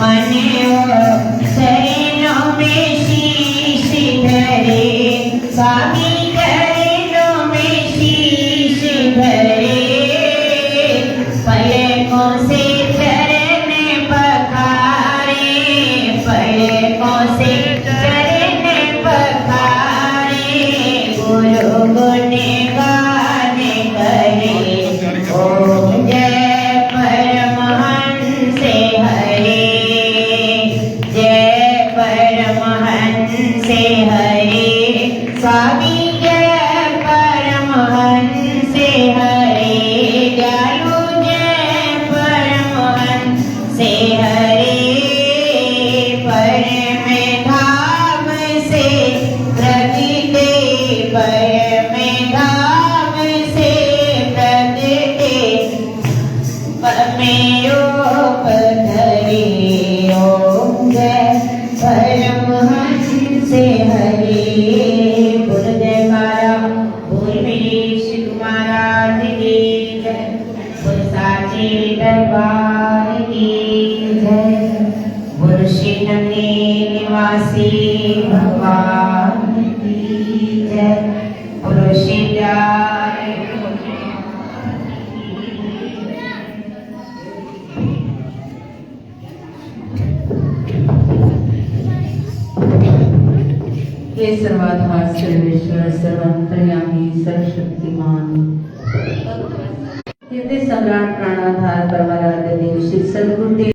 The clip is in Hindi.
मने वो चरणों में शीश धरे स्वामी चरणों में शीश धरे पलकों से चरण पखारे पलकों से चरण पखारे गुरु गुण गान करे ओम जय परमहंस हरे जय परमहंस हरे स्वामी जय परमहंस हरे दयालु जय परमहंस हरे परम धाम से प्रगटे परम धाम से प्रगटे पमेयोपधरे ओम जय परमहंस हरे बोल जयकारा बोल मेरे शिव महाराज की जय बोल साचे दरबार की जय बोल श्री नंदी निवासी भगवान की जय बोलो श्री जय हे सर्वाधार सर्वेश्वर सर्वांतर्यामी सर्वशक्तिमान कीर्ति सम्राट प्राणाधार परमाराध्य देव श्री सद्गुरुदेव